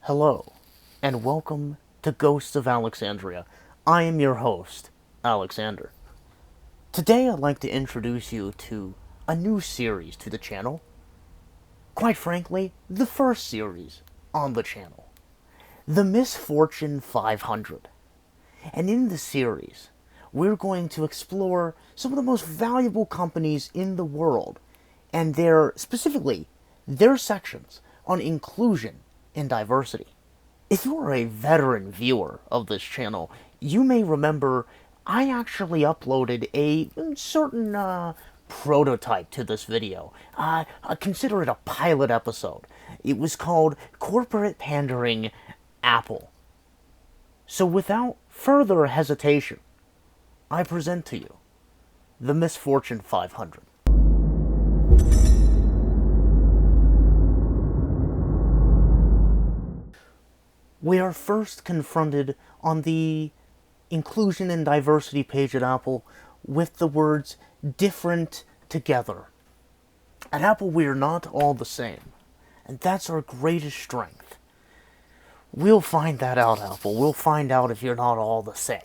Hello, and welcome to Ghosts of Alexandria. I am your host, Alexander. Today I'd like to introduce you to a new series to the channel. Quite frankly, the first series on the channel. The Misfortune 500. And in this series, we're going to explore some of the most valuable companies in the world and specifically, their sections on inclusion and diversity. If you're a veteran viewer of this channel, you may remember I actually uploaded a certain prototype to this video. Consider it a pilot episode. It was called Corporate Pandering Apple. So without further hesitation, I present to you the Misfortune 500. We are first confronted on the inclusion and diversity page at Apple with the words different together. At Apple, we are not all the same, and that's our greatest strength. We'll find that out, Apple. We'll find out if you're not all the same.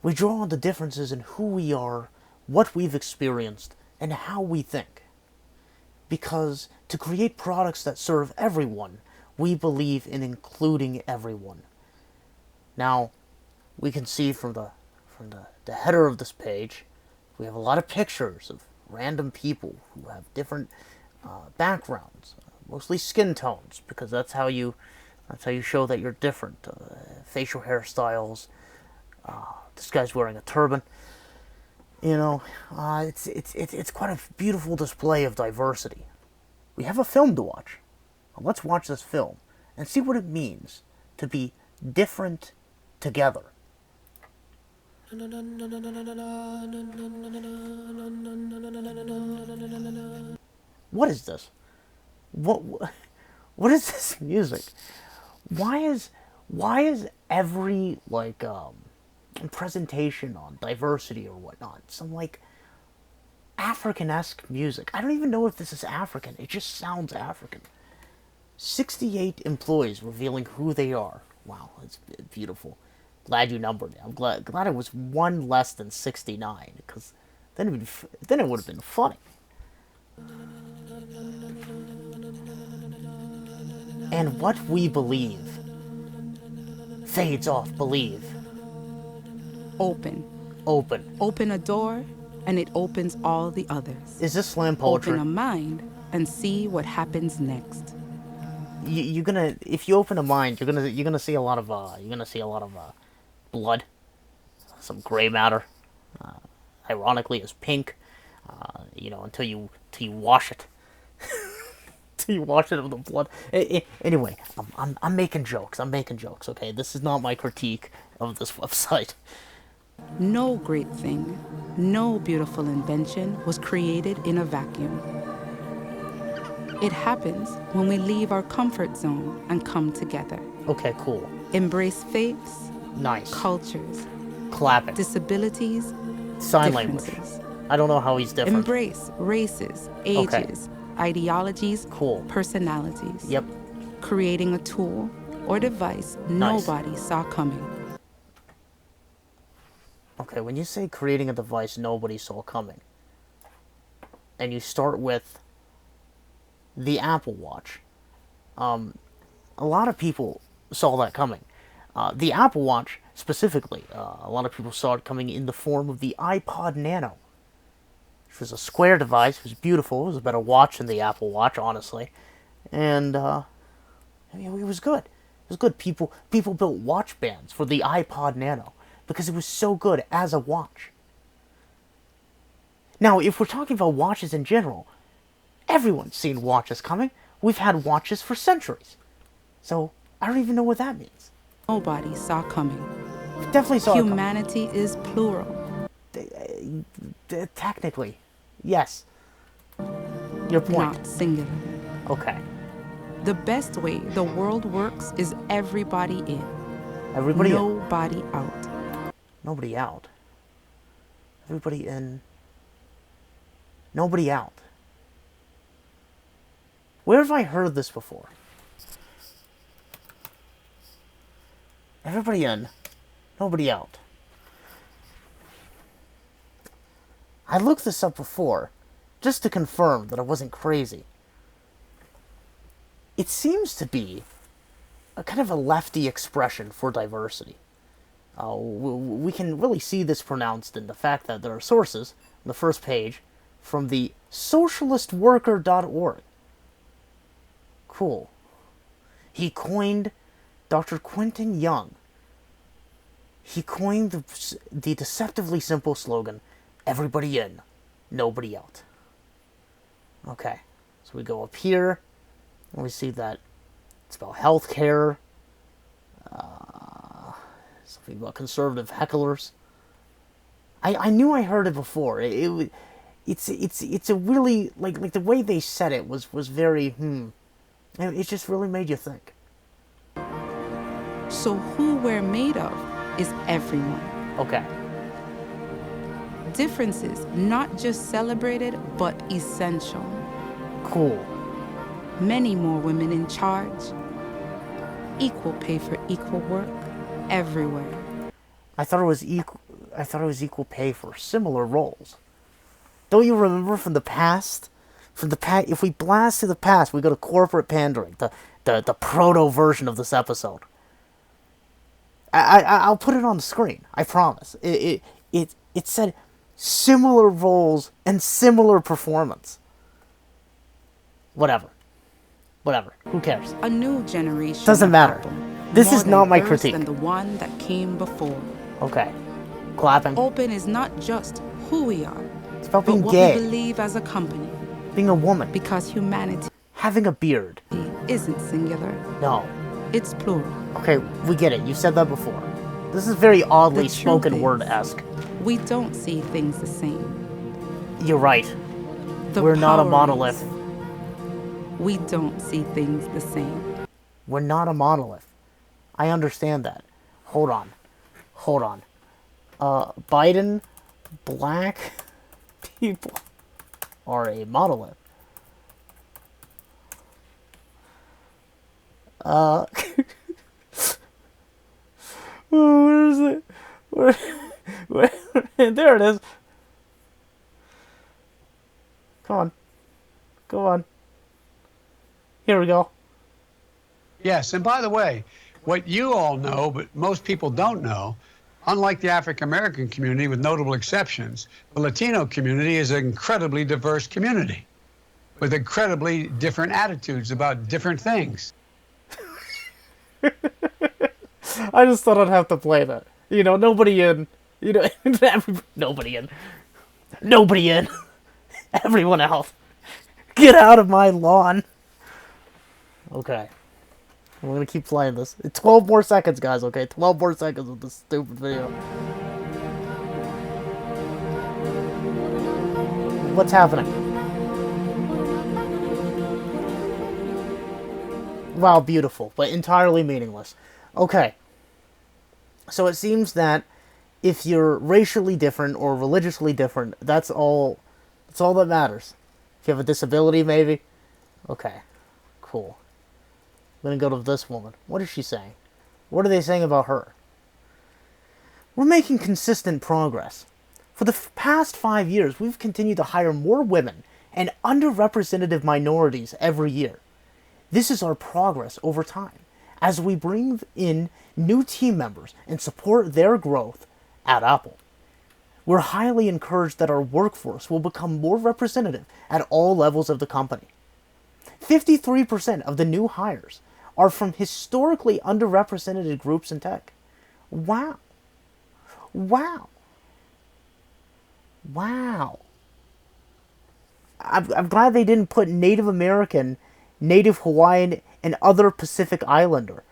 We draw on the differences in who we are, what we've experienced, and how we think. Because to create products that serve everyone, we believe in including everyone. Now, we can see from the header of this page, we have a lot of pictures of random people who have different backgrounds, mostly skin tones, because that's how you show that you're different. Facial hairstyles. This guy's wearing a turban. It's quite a beautiful display of diversity. We have a film to watch. Let's watch this film and see what it means to be different together. What is this? What is this music? Why is every presentation on diversity or whatnot some African-esque music? I don't even know if this is African. It just sounds African. 68 employees revealing who they are. Wow, it's beautiful. Glad you numbered it. I'm glad it was one less than 69, because then it would have been funny. And what we believe fades off believe. Open. Open. Open a door, and it opens all the others. Is this slam poetry? Open a mind, and see what happens next. If you open a mind, you're gonna see a lot of blood, some gray matter. Ironically, is pink. Until you wash it, till you wash it with the blood. Anyway, I'm making jokes. Okay, this is not my critique of this website. No great thing, no beautiful invention was created in a vacuum. It happens when we leave our comfort zone and come together. Okay, cool. Embrace faiths, Nice. cultures, Clapping. disabilities, Sign language. differences. I don't know how he's different. Embrace races, ages, ideologies, Cool. personalities. Yep. Creating a tool or device Nice. nobody saw coming. Okay, when you say creating a device nobody saw coming, and you start with the Apple Watch, a lot of people saw that coming. The Apple Watch, specifically, a lot of people saw it coming in the form of the iPod Nano, which was a square device. It was beautiful. It was a better watch than the Apple Watch, honestly. And, it was good. It was good. People built watch bands for the iPod Nano because it was so good as a watch. Now, if we're talking about watches in general, everyone's seen watches coming. We've had watches for centuries. So, I don't even know what that means. Nobody saw coming. Definitely saw Humanity is plural. Technically, yes. Your point. Not singular. Okay. The best way the world works is everybody in, Everybody in. nobody out. Nobody out. Everybody in. Nobody out. Where have I heard this before? Everybody in, nobody out. I looked this up before, just to confirm that I wasn't crazy. It seems to be a kind of a lefty expression for diversity. We can really see this pronounced in the fact that there are sources on the first page from the socialistworker.org. Cool. Dr. Quentin Young, he coined the deceptively simple slogan, everybody in, nobody out. Okay, so we go up here, and we see that it's about healthcare, something about conservative hecklers. I knew I heard it before. It's a really, like the way they said it was very, it just really made you think. So who we're made of is everyone. Okay. Differences not just celebrated, but essential. Cool. Many more women in charge. Equal pay for equal work everywhere. I thought it was equal pay for similar roles. Don't you remember from the past? If we blast to the past, we go to corporate pandering, the proto version of this episode. I'll put it on the screen. I promise. It said similar roles and similar performance. Whatever. Who cares? A new generation. Doesn't matter. This is not my critique. Than the one that came before. Okay. Clapping. Open is not just who we are. It's about being but gay. What we believe as a company. Being a woman. Because humanity. Having a beard. Isn't singular. No. It's plural. Okay, we get it. You said that before. This is very oddly spoken word-esque. We don't see things the same. You're right. We're not a monolith. We don't see things the same. We're not a monolith. I understand that. Hold on. Biden, black people are a monolith. Where is it? Where? There it is. Come on. Here we go. Yes, and by the way, what you all know, but most people don't know, unlike the African American community, with notable exceptions, the Latino community is an incredibly diverse community with incredibly different attitudes about different things. I just thought I'd have to play that. Nobody in. Nobody in. Nobody in. Everyone else. Get out of my lawn. Okay. I'm gonna keep playing this. 12 more seconds, guys, okay? 12 more seconds of this stupid video. What's happening? Wow, beautiful, but entirely meaningless. Okay. So it seems that if you're racially different or religiously different, that's all that matters. If you have a disability, maybe. Okay. Cool. I'm going to go to this woman. What is she saying? What are they saying about her? We're making consistent progress. For the past 5 years, we've continued to hire more women and underrepresented minorities every year. This is our progress over time, as we bring in new team members and support their growth at Apple. We're highly encouraged that our workforce will become more representative at all levels of the company. 53% of the new hires are from historically underrepresented groups in tech. Wow. I'm glad they didn't put Native American, Native Hawaiian, and other Pacific Islander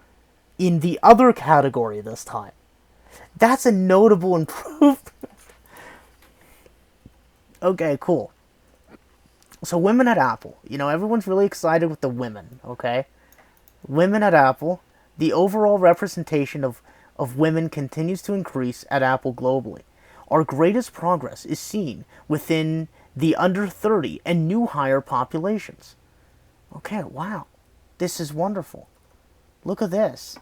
in the other category this time. That's a notable improvement. Okay, cool. So women at Apple. Everyone's really excited with the women, okay? Women at Apple. The overall representation of women continues to increase at Apple globally. Our greatest progress is seen within the under 30 and new hire populations. Okay, wow. This is wonderful. Look at this.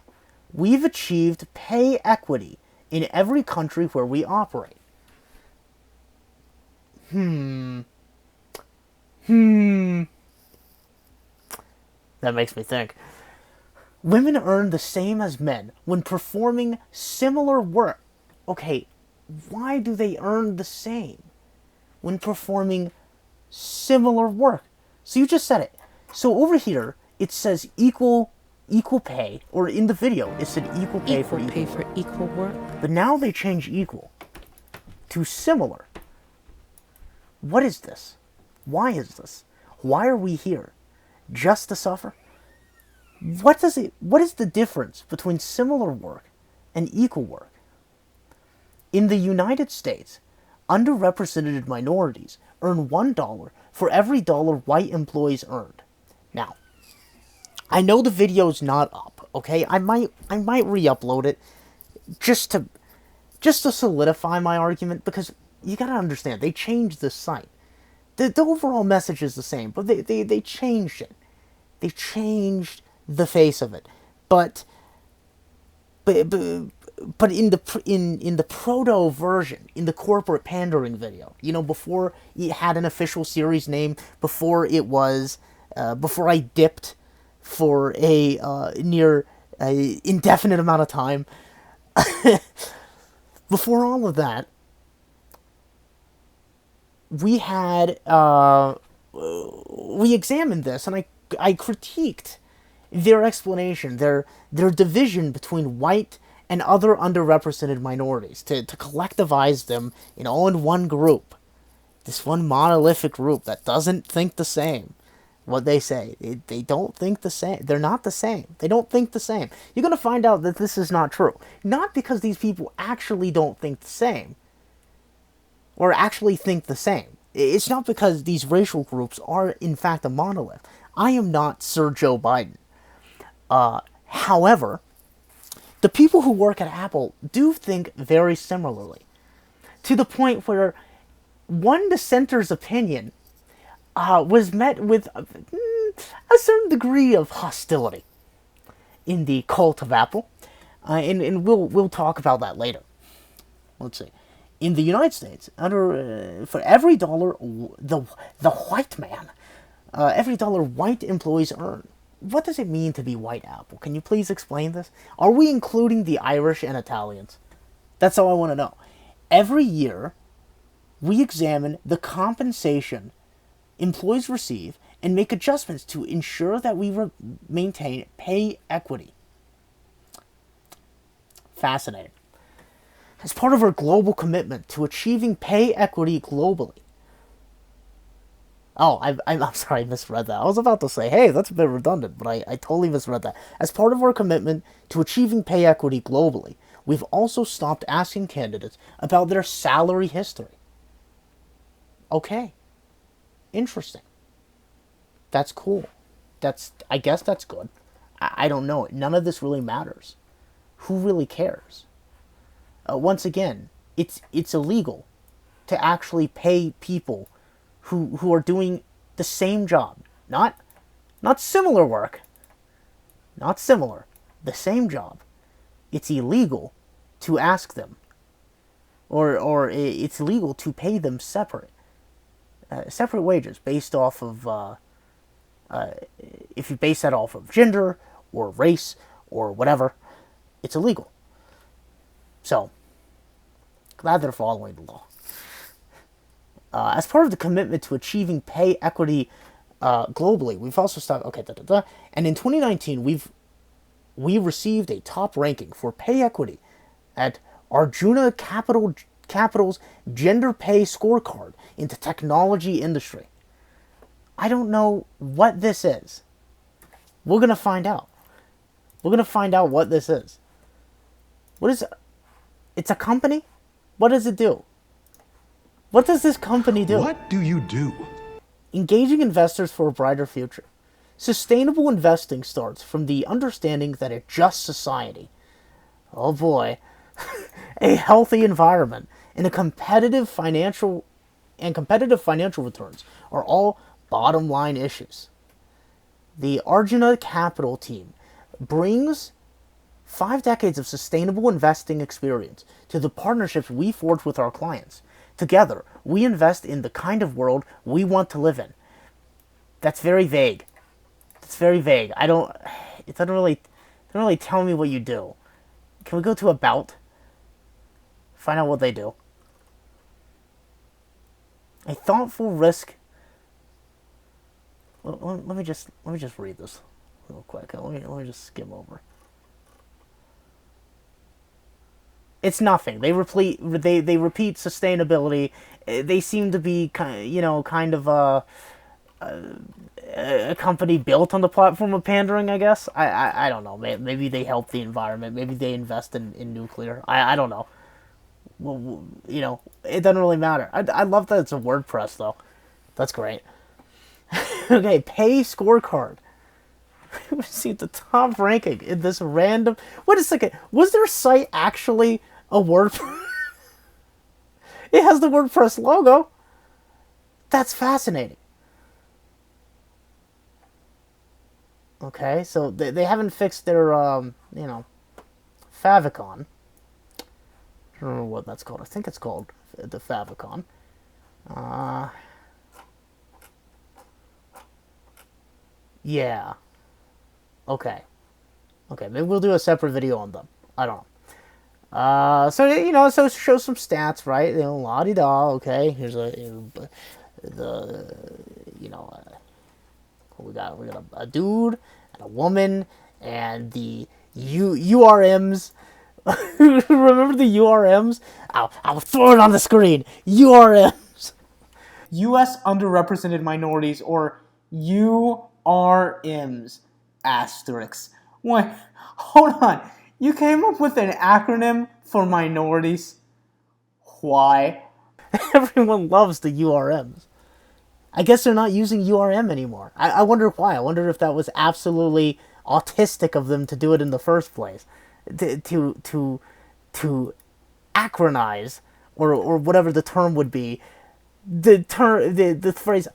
we've achieved pay equity in every country where we operate. That makes me think. Women earn the same as men when performing similar work. Okay, why do they earn the same when performing similar work? So you just said it. So over here, it says equal pay, or in the video, it said equal pay for equal pay for equal work. But now they change equal to similar. What is this? Why is this? Why are we here? Just to suffer? What is the difference between similar work and equal work? In the United States, underrepresented minorities earn $1 for every dollar white employees earned. Now, I know the video's not up, okay? I might re-upload it just to solidify my argument, because you gotta understand, they changed the site. The overall message is the same, but they changed it. They changed the face of it. But in the proto version, in the corporate pandering video, before it had an official series name, before I dipped for a near indefinite amount of time, before all of that, we examined this, and I critiqued their explanation, their division between white and other underrepresented minorities, to collectivize them all in one group, this one monolithic group that doesn't think the same. What they say, they don't think the same. They're not the same. They don't think the same. You're going to find out that this is not true. Not because these people actually don't think the same, or actually think the same. It's not because these racial groups are, in fact, a monolith. I am not Sir Joe Biden. However, the people who work at Apple do think very similarly, to the point where one dissenter's opinion was met with a certain degree of hostility in the cult of Apple, and we'll talk about that later. Let's see. In the United States, for every dollar the white man, every dollar white employees earn. What does it mean to be white Apple? Can you please explain this? Are we including the Irish and Italians? That's all I want to know. Every year, we examine the compensation employees receive and make adjustments to ensure that we maintain pay equity. Fascinating. As part of our global commitment to achieving pay equity globally. Oh, I'm sorry, I misread that. I was about to say, hey, that's a bit redundant, but I totally misread that. As part of our commitment to achieving pay equity globally, we've also stopped asking candidates about their salary history. Okay. Interesting. That's cool. I guess that's good. I don't know. None of this really matters. Who really cares? Once again, it's illegal to actually pay people who are doing the same job. Not similar work. Not similar. The same job. It's illegal to ask them. Or it's illegal to pay them separate wages based off of, if you base that off of gender or race or whatever, it's illegal. So, glad they're following the law. As part of the commitment to achieving pay equity globally, we've also stopped. Okay, and in 2019, we received a top ranking for pay equity at Arjuna Capital's Gender Pay Scorecard in the technology industry. I don't know what this is. We're gonna find out. We're gonna find out what this is. What is it? It's a company? What does it do? What does this company do? What do you do? Engaging investors for a brighter future. Sustainable investing starts from the understanding that a just society, oh boy, a healthy environment, and competitive financial returns are all bottom line issues. The Arjuna Capital team brings 5 decades of sustainable investing experience to the partnerships we forge with our clients. Together, we invest in the kind of world we want to live in. That's very vague. It's very vague. It doesn't really tell me what you do. Can we go to About? Find out what they do. A thoughtful risk. Let me just read this real quick. Let me just skim over. It's nothing. They repeat sustainability. They seem to be kind of a company built on the platform of pandering, I guess. I don't know. Maybe they help the environment. Maybe they invest in nuclear. I don't know. Well, it doesn't really matter. I love that it's a WordPress, though. That's great. Okay, pay scorecard. We see the top ranking in this random... Wait a second. Was their site actually a WordPress? It has the WordPress logo. That's fascinating. Okay, so they haven't fixed their, favicon. I don't know what that's called. I think it's called the favicon. Yeah. Okay. Okay, maybe we'll do a separate video on them. I don't know. So it shows some stats, right? La-di-da, okay. Here's we got a dude and a woman and the URMs. Remember the URMs? I'll throw it on the screen. URMs. U.S. underrepresented minorities, or URMs. Asterisks. Wait, hold on. You came up with an acronym for minorities? Why? Everyone loves the URMs. I guess they're not using URM anymore. I wonder why. I wonder if that was absolutely autistic of them to do it in the first place. To acronize, or whatever the term would be, the phrase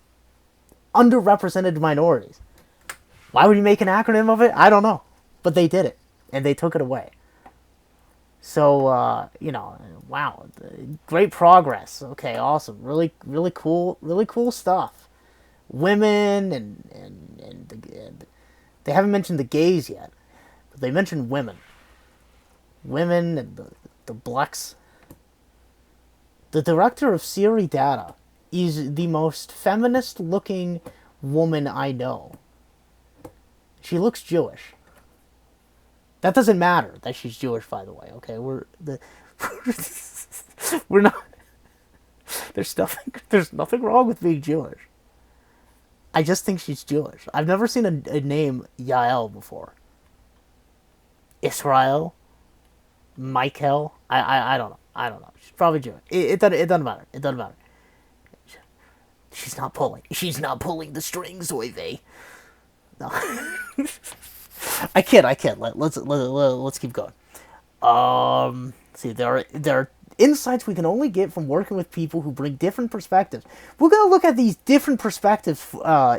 underrepresented minorities. Why would you make an acronym of it? I don't know. But they did it. And they took it away. So, wow. Great progress. Okay, awesome. Really, really cool stuff. Women and they haven't mentioned the gays yet. But they mentioned women. Women and the blacks. The director of Siri Data is the most feminist-looking woman I know. She looks Jewish. That doesn't matter that she's Jewish, by the way. Okay, we're not. There's nothing wrong with being Jewish. I just think she's Jewish. I've never seen a name Yael before. Israel, Michael. I don't know. I don't know. She's probably Jewish. It doesn't matter. It doesn't matter. She's not pulling. She's not pulling the strings, oy vey. No. I kid. Let's keep going. See, there are insights we can only get from working with people who bring different perspectives. We're gonna look at these different perspectives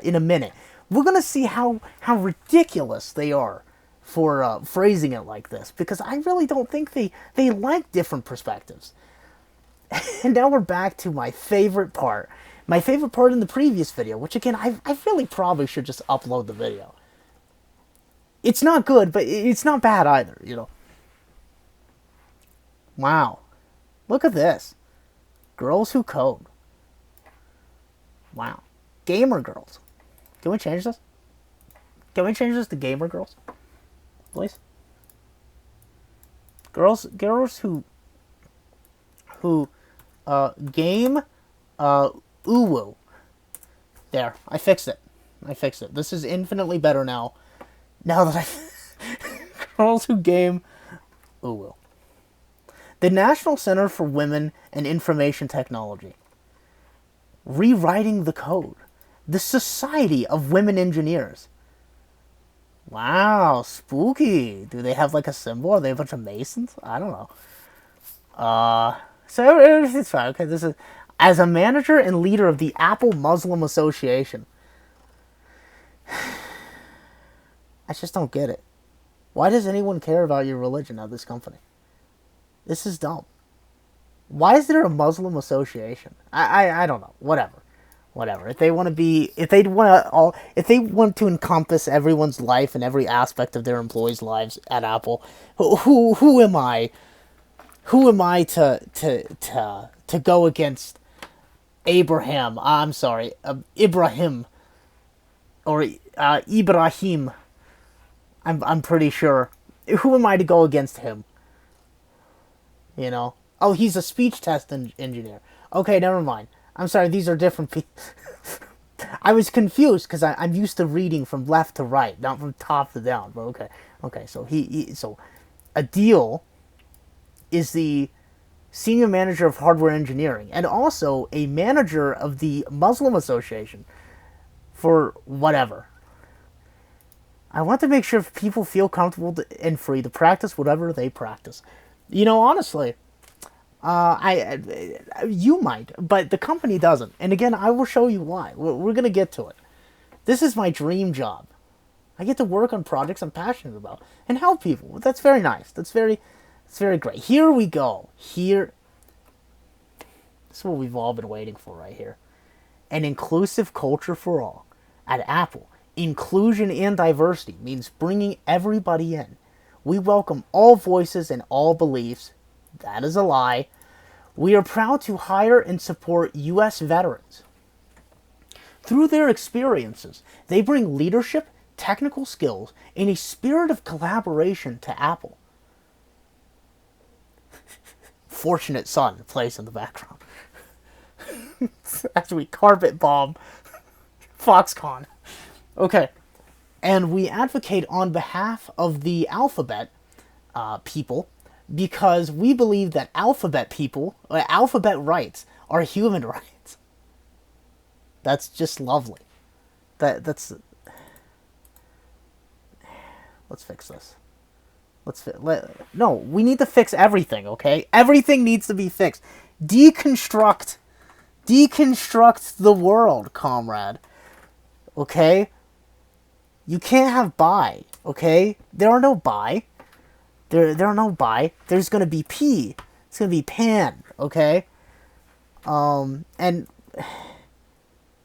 in a minute. We're gonna see how ridiculous they are for phrasing it like this, because I really don't think they like different perspectives. And now we're back to my favorite part. My favorite part in the previous video, which again, I really probably should just upload the video. It's not good, but it's not bad either, Wow. Look at this. Girls who code. Wow. Gamer girls. Can we change this? Can we change this to gamer girls? Please? Girls who game uwu. There. I fixed it. This is infinitely better now. Now that girls who game uwu. The National Center for Women and Information Technology. Rewriting the Code. The Society of Women Engineers. Wow, spooky. Do they have like a symbol? Are they a bunch of Masons? I don't know. So everything's fine. Okay, this is as a manager and leader of the Apple Muslim Association. I just don't get it. Why does anyone care about your religion at this company? This is dumb. Why is there a Muslim association? I don't know. Whatever. If they want to be, if they want to encompass everyone's life and every aspect of their employees' lives at Apple, who am I? Who am I to go against Abraham? I'm sorry, Ibrahim or Ibrahim. I'm pretty sure. Who am I to go against him? You know? Oh, he's a speech test engineer. Okay, never mind. I'm sorry, these are different people. I was confused because I'm used to reading from left to right, not from top to down. But okay. So so Adil is the senior manager of hardware engineering and also a manager of the Muslim Association for whatever. I want to make sure people feel comfortable and free to practice whatever they practice. You know, honestly, you might, but the company doesn't. And again, I will show you why. We're gonna get to it. This is my dream job. I get to work on projects I'm passionate about and help people. That's very nice. That's very great. Here we go. Here, this is what we've all been waiting for right here. An inclusive culture for all. At Apple, inclusion and diversity means bringing everybody in. We welcome all voices and all beliefs. That is a lie. We are proud to hire and support U.S. veterans. Through their experiences, they bring leadership, technical skills, and a spirit of collaboration to Apple. Fortunate Son plays in the background. As we carpet bomb Foxconn. Okay. And we advocate on behalf of the alphabet people because we believe that alphabet rights are human rights. That's just lovely. That's. Let's fix this. No, we need to fix everything, okay? Everything needs to be fixed. Deconstruct the world, comrade. Okay? You can't have bi, okay? There are no bi. There are no bi. There's gonna be p. It's gonna be pan, okay? And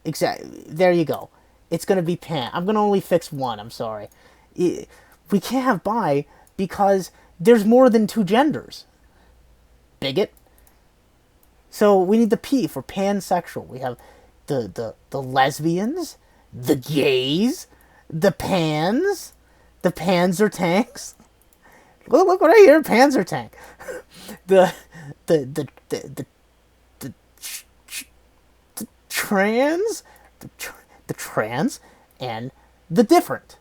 exactly, there you go. It's gonna be pan. I'm gonna only fix one. I'm sorry. We can't have bi because there's more than two genders. Bigot. So we need the P for pansexual. We have the lesbians, the gays, the pans, the panzer tanks. Look what I hear, panzer tank. The trans, the trans, and the different.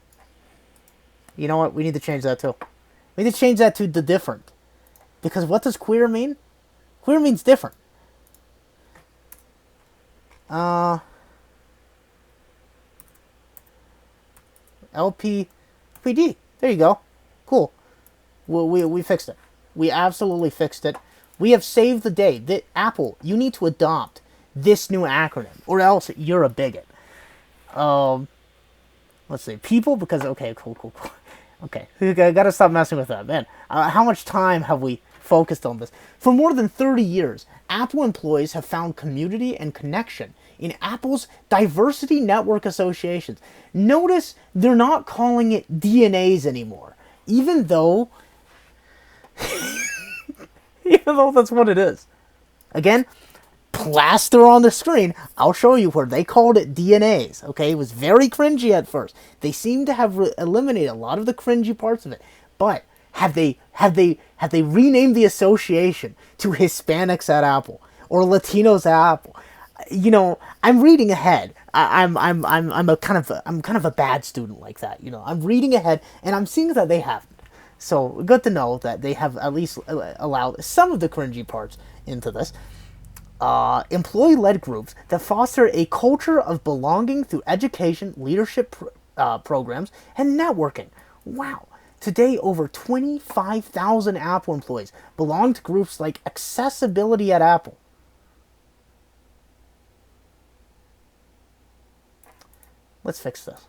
You know what? We need to change that too. We need to change that to the different. Because what does queer mean? Queer means different. LPPD. There you go. Cool. We fixed it. We absolutely fixed it. We have saved the day. Apple, you need to adopt this new acronym, or else you're a bigot. Let's see. People, because okay, cool. Okay, I gotta stop messing with that, man. How much time have we focused on this? For more than 30 years, Apple employees have found community and connection in Apple's diversity network associations. Notice they're not calling it DNAs anymore, even though that's what it is. Again, plaster on the screen. I'll show you where they called it DNAs. Okay, it was very cringy at first. They seem to have eliminated a lot of the cringy parts of it, but have they renamed the association to Hispanics at Apple or Latinos at Apple? You know, I'm reading ahead. I'm kind of a bad student like that. You know, I'm reading ahead and I'm seeing that they haven't. So good to know that they have at least allowed some of the cringy parts into this. Employee-led groups that foster a culture of belonging through education, leadership programs, and networking. Wow. Today, over 25,000 Apple employees belong to groups like Accessibility at Apple. Let's fix this.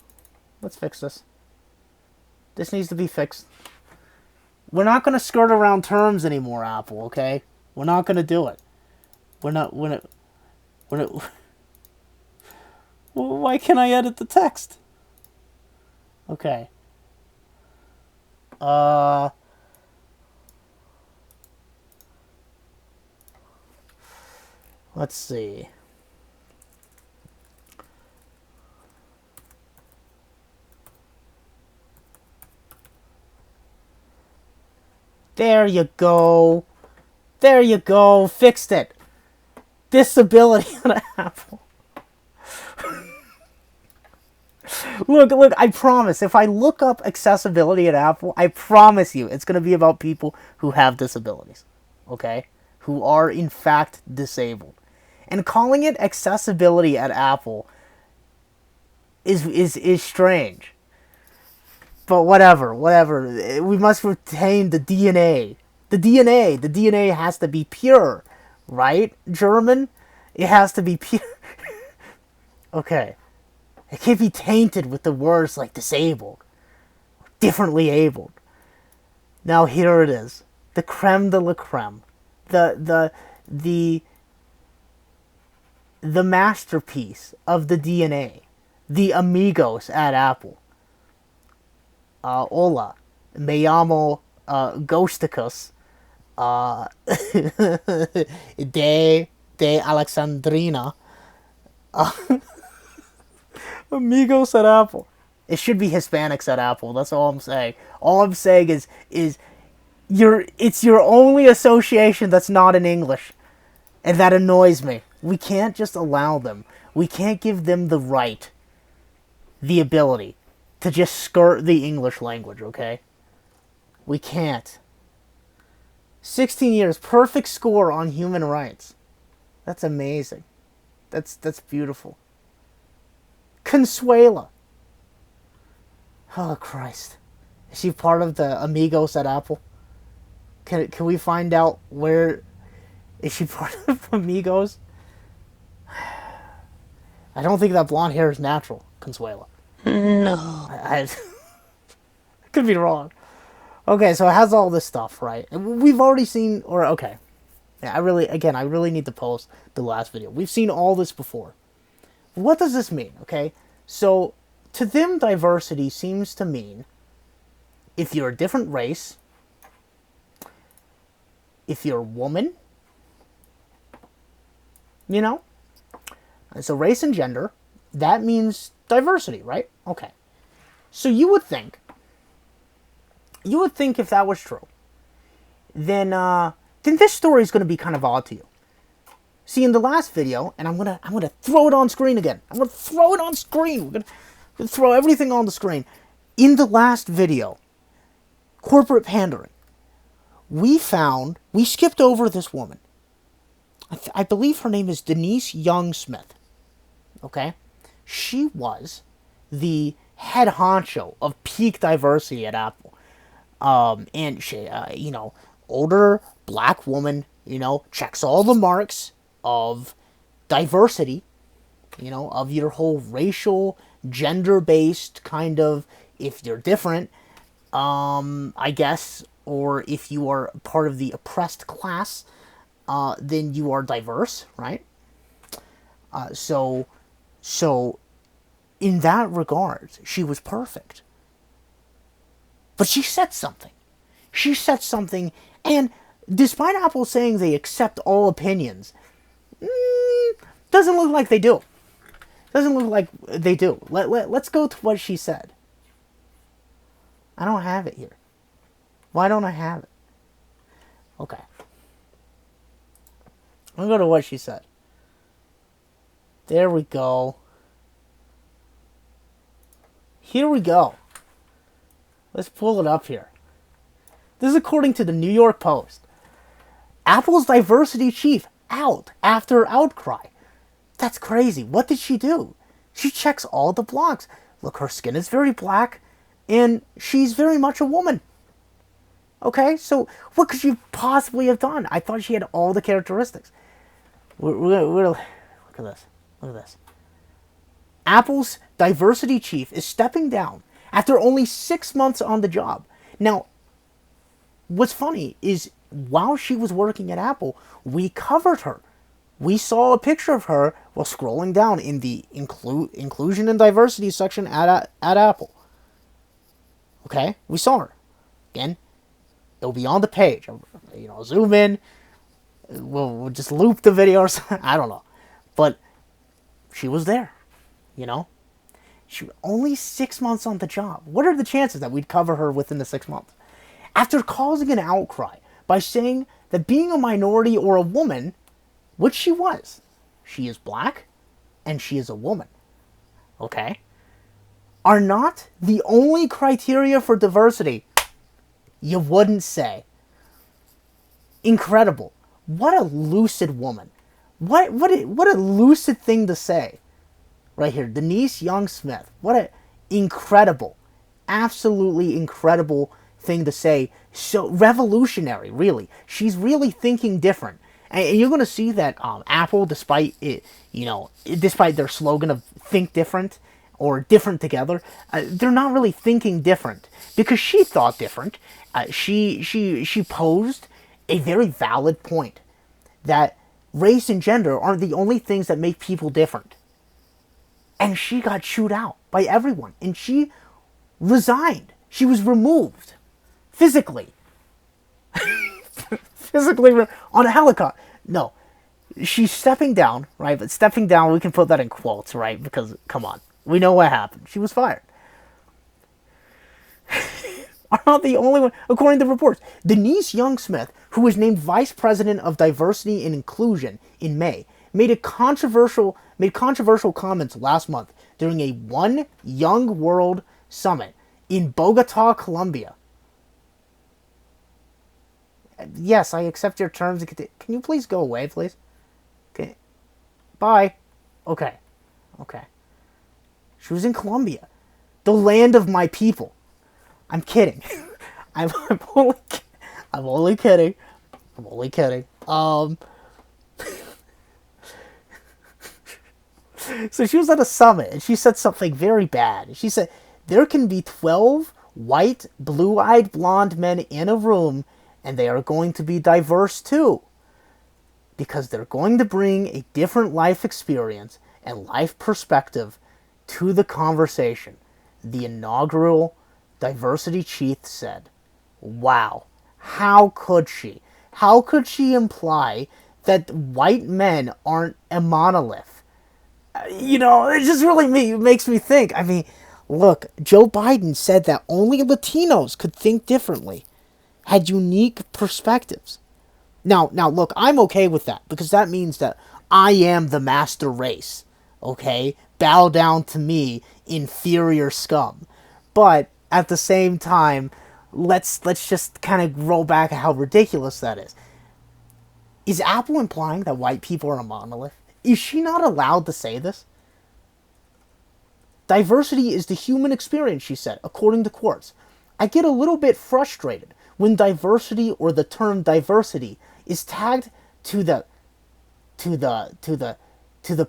This needs to be fixed. We're not going to skirt around terms anymore, Apple, okay? We're not going to do it. We're not... Well, why can't I edit the text? Okay. Let's see. There you go. There you go. Fixed it. Disability on Apple. Look, I promise, if I look up accessibility at Apple, I promise you it's going to be about people who have disabilities. Okay? Who are, in fact, disabled. And calling it accessibility at Apple is strange. But whatever. We must retain the DNA. The DNA has to be pure. Right? German? It has to be pure. Okay. It can't be tainted with the words like disabled. Differently abled. Now here it is. The creme de la creme. The masterpiece of the DNA. The amigos at Apple. Hola. Me llamo Ghosticus. De Alexandrina. Amigos at Apple. It should be Hispanics at Apple. That's all I'm saying. All I'm saying is it's your only association that's not in English. And that annoys me. We can't just allow them. We can't give them the right, the ability, to just skirt the English language, okay? We can't. 16 years, perfect score on human rights. That's amazing. That's beautiful. Consuela. Oh, Christ. Is she part of the Amigos at Apple? Can we find out where... Is she part of Amigos? I don't think that blonde hair is natural, Consuela. No. I could be wrong. Okay, so it has all this stuff, right? And we've already seen... Okay. Yeah, I really need to post the last video. We've seen all this before. What does this mean, okay? So, to them, diversity seems to mean if you're a different race, if you're a woman, you know? And so race and gender, that means diversity, right? Okay. So you would think if that was true, then this story is going to be kind of odd to you. See, in the last video, and I'm gonna throw it on screen again. I'm gonna throw it on screen. We're gonna throw everything on the screen. In the last video, corporate pandering. We skipped over this woman. I believe her name is Denise Young Smith. Okay, she was the head honcho of peak diversity at Apple. And she, older black woman, checks all the marks of diversity, of your whole racial, gender-based kind of, if you're different, I guess, or if you are part of the oppressed class, then you are diverse, right? So in that regard, she was perfect. But she said something. And despite Apple saying they accept all opinions, doesn't look like they do. Let's go to what she said. I don't have it here. Why don't I have it? Okay. I'll go to what she said. There we go. Here we go. Let's pull it up here. This is according to the New York Post. Apple's diversity chief out after outcry. That's crazy. What did she do? She checks all the blocks. Look, her skin is very black, and she's very much a woman. Okay, so what could she possibly have done? I thought she had all the characteristics. Look at this. Apple's diversity chief is stepping down after only 6 months on the job. Now, what's funny is while she was working at Apple, we covered her. We saw a picture of her while scrolling down in the inclusion and diversity section at Apple. Okay? We saw her. Again, it'll be on the page. Zoom in. We'll just loop the video or something. I don't know. But she was there. She was only 6 months on the job. What are the chances that we'd cover her within the 6 months? After causing an outcry by saying that being a minority or a woman, which she was, she is black and she is a woman, okay, are not the only criteria for diversity, you wouldn't say. Incredible. What a lucid woman. What a lucid thing to say. Right here, Denise Young-Smith. What a incredible, absolutely incredible thing to say. So revolutionary, really. She's really thinking different. And you're going to see that Apple, despite their slogan of think different or different together, they're not really thinking different because she thought different. She posed a very valid point that race and gender aren't the only things that make people different. And she got chewed out by everyone. And she resigned. She was removed. Physically. On a helicopter. No. She's stepping down, right? But stepping down, we can put that in quotes, right? Because, come on. We know what happened. She was fired. Are not the only one, according to reports. Denise Young-Smith, who was named Vice President of Diversity and Inclusion in May, made controversial comments last month during a One Young World Summit in Bogota, Colombia. Yes, I accept your terms. Can you please go away, please? Okay. Bye. Okay. She was in Colombia, the land of my people. I'm kidding. I'm only kidding. So she was at a summit, and she said something very bad. She said, there can be 12 white, blue-eyed, blonde men in a room, and they are going to be diverse too. Because they're going to bring a different life experience and life perspective to the conversation. The inaugural diversity chief said, wow, how could she? How could she imply that white men aren't a monolith? It just really makes me think. I mean, look, Joe Biden said that only Latinos could think differently, had unique perspectives. Now, look, I'm okay with that, because that means that I am the master race, okay? Bow down to me, inferior scum. But, at the same time, let's just kind of roll back at how ridiculous that is. Is Apple implying that white people are a monolith? Is she not allowed to say this? Diversity is the human experience, she said, according to Quartz. I get a little bit frustrated when diversity or the term diversity is tagged to the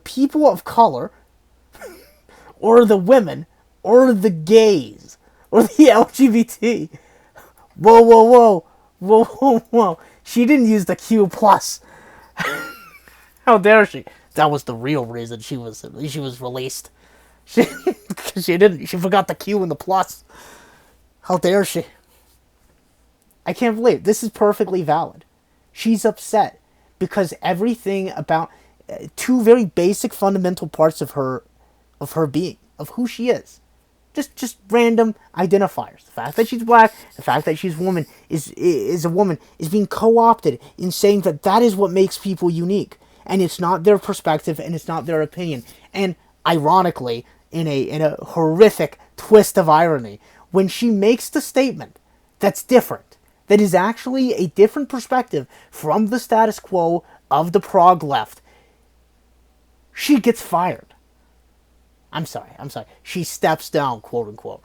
people of color or the women or the gays or the LGBT. Whoa. She didn't use the Q plus. How dare she? That was the real reason she was released. She forgot the Q and the plus. How dare she? I can't believe it. This is perfectly valid. She's upset because everything about two very basic fundamental parts of her being, of who she is. Just random identifiers. The fact that she's black, the fact that she's woman is a woman is being co-opted in saying that is what makes people unique. And it's not their perspective, and it's not their opinion. And ironically, in a horrific twist of irony, when she makes the statement that's different, that is actually a different perspective from the status quo of the prog left, she gets fired. I'm sorry. She steps down, quote unquote,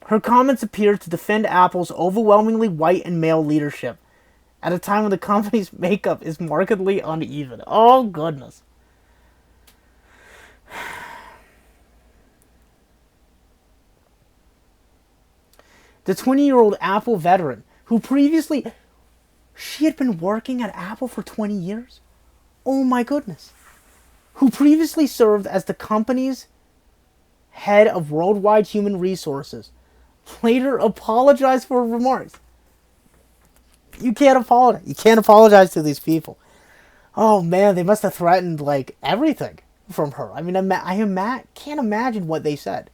Her comments appear to defend Apple's overwhelmingly white and male leadership at a time when the company's makeup is markedly uneven. Oh, goodness. The 20-year-old Apple veteran who previously, she had been working at Apple for 20 years? Oh my goodness. Who previously served as the company's head of worldwide human resources, later apologized for her remarks. You can't apologize. You can't apologize to these people. Oh man, they must have threatened like everything from her. I mean, can't imagine what they said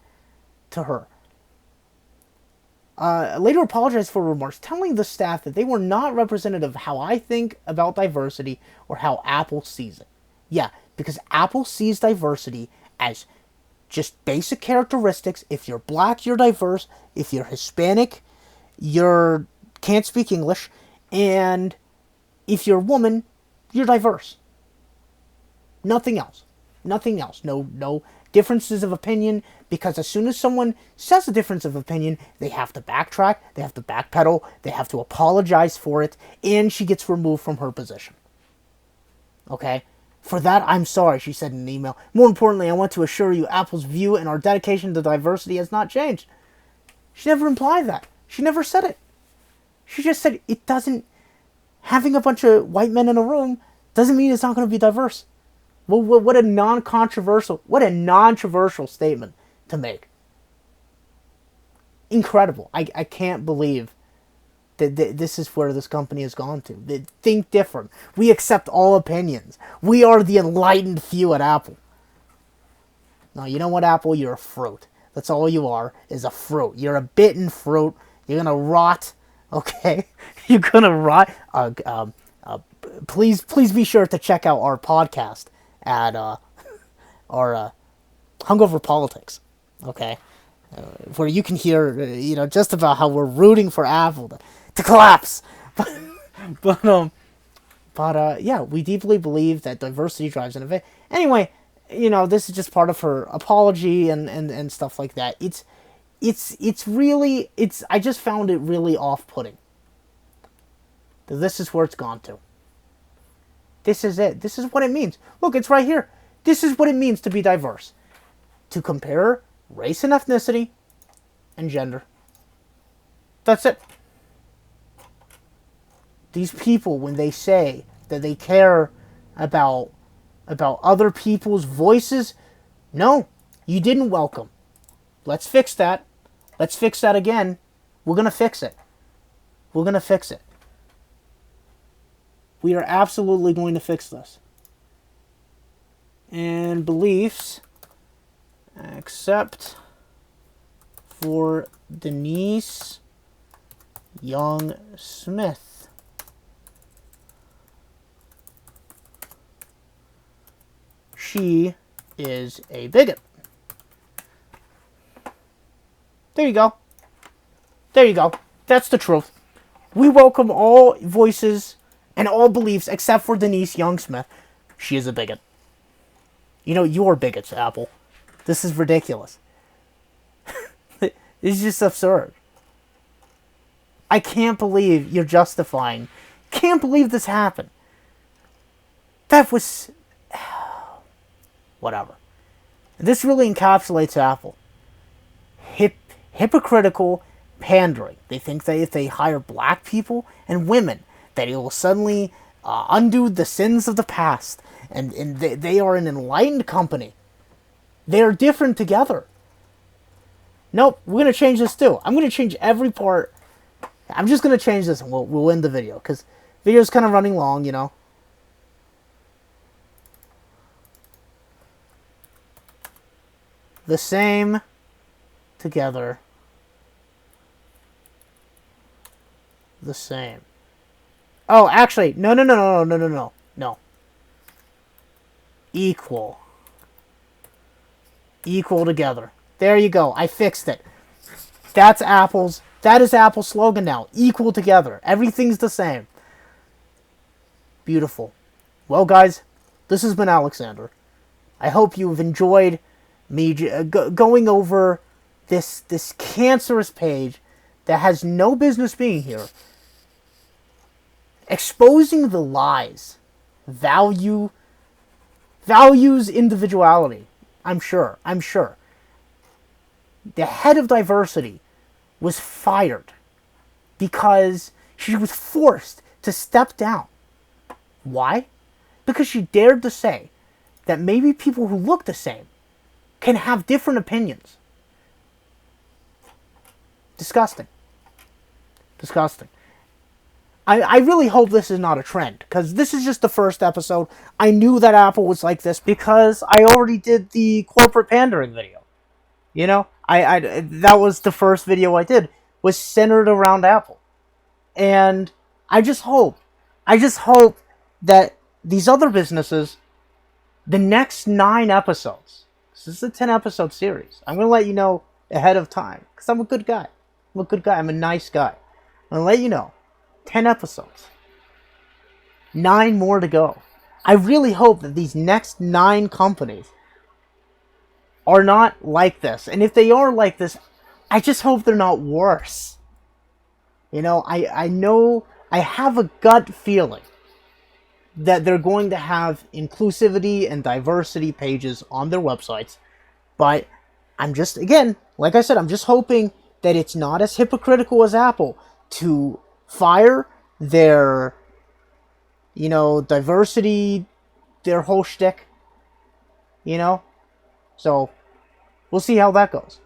to her. Later apologized for remarks, telling the staff that they were not representative of how I think about diversity or how Apple sees it. Yeah, because Apple sees diversity as just basic characteristics. If you're black, you're diverse. If you're Hispanic, you can't speak English. And if you're a woman, you're diverse. Nothing else. Nothing else. No differences of opinion, because as soon as someone says a difference of opinion, they have to backtrack, they have to backpedal, they have to apologize for it, and she gets removed from her position. Okay? For that, I'm sorry, she said in an email. More importantly, I want to assure you Apple's view and our dedication to diversity has not changed. She never implied that. She never said it. She just said it doesn't... Having a bunch of white men in a room doesn't mean it's not going to be diverse. Well, what a non-controversial statement to make. Incredible. I can't believe that this is where this company has gone to. They think different. We accept all opinions. We are the enlightened few at Apple. No, you know what, Apple? You're a fruit. That's all you are, is a fruit. You're a bitten fruit. You're going to rot, okay? You're going to rot. Please be sure to check out our podcast at our Hungover Politics, okay? Where you can hear, just about how we're rooting for Apple to collapse. But yeah, we deeply believe that diversity drives innovation. Anyway, this is just part of her apology and stuff like that. It's really, I just found it really off-putting. This is where it's gone to. This is it. This is what it means. Look, it's right here. This is what it means to be diverse. To compare race and ethnicity and gender. That's it. These people, when they say that they care about other people's voices, no, you didn't welcome. Let's fix that. Let's fix that again. We're going to fix it. We're going to fix it. We are absolutely going to fix this. And beliefs, except for Denise Young Smith. She is a bigot. There you go. There you go. That's the truth. We welcome all voices and all beliefs except for Denise Young Smith. She is a bigot. You're bigots, Apple. This is ridiculous. It's just absurd. I can't believe you're justifying. Can't believe this happened. That was... Whatever. This really encapsulates Apple. Hypocritical pandering. They think that if they hire black people and women, that it will suddenly undo the sins of the past. And they are an enlightened company. They are different together. Nope, we're going to change this too. I'm going to change every part. I'm just going to change this and we'll end the video. Because the video's kind of running long, The same together. The same. Oh, actually, no. Equal. Equal together. There you go. I fixed it. That is Apple's slogan now. Equal together. Everything's the same. Beautiful. Well, guys, this has been Alexander. I hope you've enjoyed me going over this cancerous page that has no business being here. Exposing the lies. Values individuality. I'm sure. The head of diversity was fired because she was forced to step down. Why? Because she dared to say that maybe people who look the same can have different opinions. Disgusting. Disgusting. I really hope this is not a trend, because this is just the first episode. I knew that Apple was like this because I already did the corporate pandering video. You know, that was the first video I did, was centered around Apple. And I just hope that these other businesses, the next 9 episodes, this is a 10-episode series, I'm going to let you know ahead of time, because I'm a good guy. I'm a nice guy. I'm going to let you know. 10 episodes. 9 more to go. I really hope that these next 9 companies are not like this. And if they are like this, I just hope they're not worse. You know, I know, I have a gut feeling that they're going to have inclusivity and diversity pages on their websites. But I'm just, again, like I said, I'm just hoping that it's not as hypocritical as Apple to fire their, you know, diversity, their whole shtick, you know? So, we'll see how that goes.